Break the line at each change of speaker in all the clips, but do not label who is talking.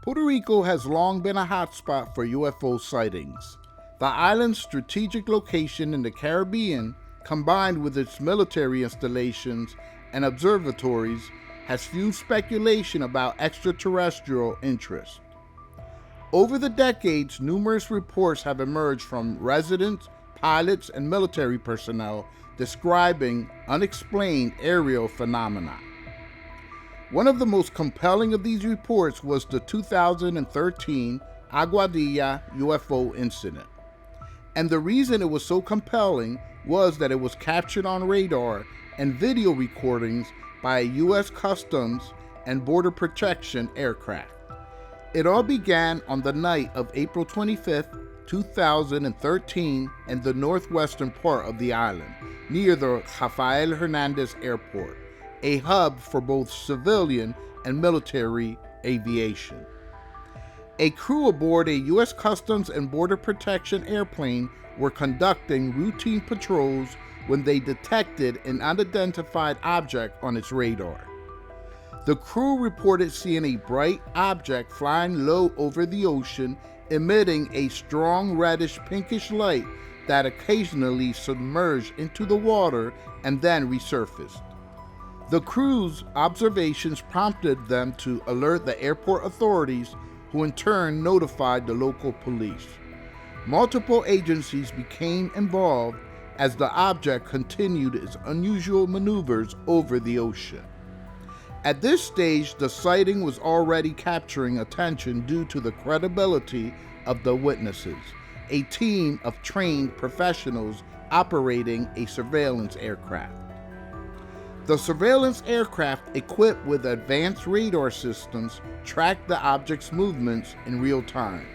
Puerto Rico has long been a hotspot for UFO sightings. The island's strategic location in the Caribbean, combined with its military installations and observatories, has fueled speculation about extraterrestrial interest. Over the decades, numerous reports have emerged from residents, pilots, and military personnel describing unexplained aerial phenomena. One of the most compelling of these reports was the 2013 Aguadilla UFO incident. And the reason it was so compelling was that it was captured on radar and video recordings by a U.S. Customs and Border Protection aircraft. It all began on the night of April 25, 2013 in the northwestern part of the island, near the Rafael Hernandez Airport, a hub for both civilian and military aviation. A crew aboard a U.S. Customs and Border Protection airplane were conducting routine patrols when they detected an unidentified object on its radar. The crew reported seeing a bright object flying low over the ocean, emitting a strong reddish-pinkish light that occasionally submerged into the water and then resurfaced. The crew's observations prompted them to alert the airport authorities, who in turn notified the local police. Multiple agencies became involved as the object continued its unusual maneuvers over the ocean. At this stage, the sighting was already capturing attention due to the credibility of the witnesses, a team of trained professionals operating a surveillance aircraft. The surveillance aircraft, equipped with advanced radar systems, tracked the object's movements in real time.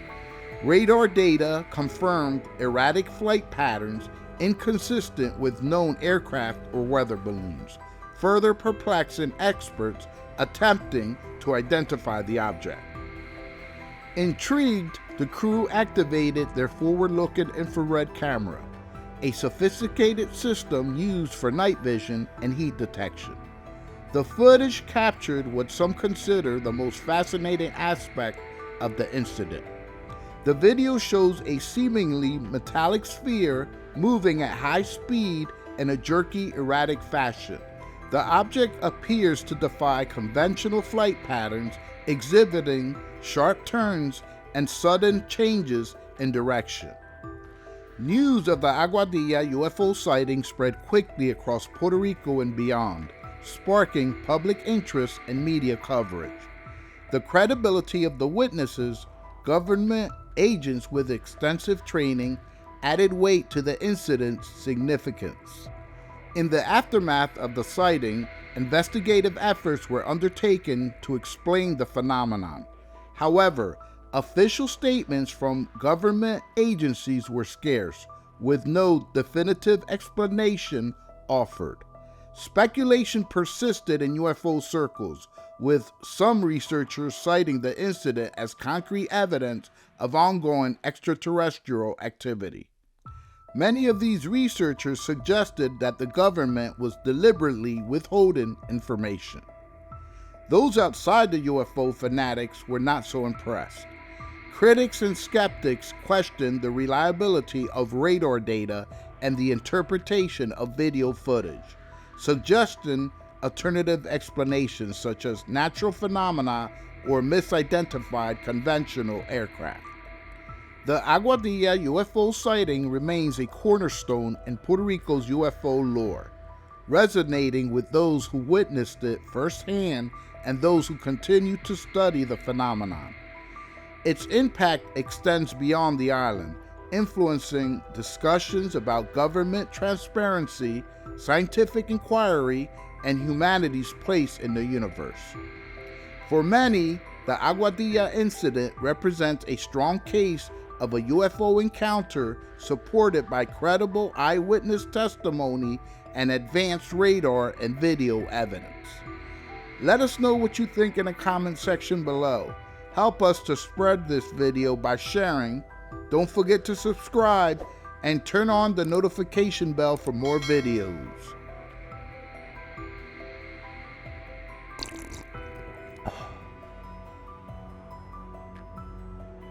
Radar data confirmed erratic flight patterns inconsistent with known aircraft or weather balloons, further perplexing experts attempting to identify the object. Intrigued, the crew activated their forward-looking infrared camera, a sophisticated system used for night vision and heat detection. The footage captured what some consider the most fascinating aspect of the incident. The video shows a seemingly metallic sphere moving at high speed in a jerky, erratic fashion. The object appears to defy conventional flight patterns, exhibiting sharp turns and sudden changes in direction. News of the Aguadilla UFO sighting spread quickly across Puerto Rico and beyond, sparking public interest and media coverage. The credibility of the witnesses, government agents with extensive training, added weight to the incident's significance. In the aftermath of the sighting, investigative efforts were undertaken to explain the phenomenon. However, official statements from government agencies were scarce, with no definitive explanation offered. Speculation persisted in UFO circles, with some researchers citing the incident as concrete evidence of ongoing extraterrestrial activity. Many of these researchers suggested that the government was deliberately withholding information. Those outside the UFO fanatics were not so impressed. Critics and skeptics questioned the reliability of radar data and the interpretation of video footage, suggesting alternative explanations such as natural phenomena or misidentified conventional aircraft. The Aguadilla UFO sighting remains a cornerstone in Puerto Rico's UFO lore, resonating with those who witnessed it firsthand and those who continue to study the phenomenon. Its impact extends beyond the island, influencing discussions about government transparency, scientific inquiry, and humanity's place in the universe. For many, the Aguadilla incident represents a strong case of a UFO encounter supported by credible eyewitness testimony and advanced radar and video evidence. Let us know what you think in the comment section below. Help us to spread this video by sharing. Don't forget to subscribe and turn on the notification bell for more videos.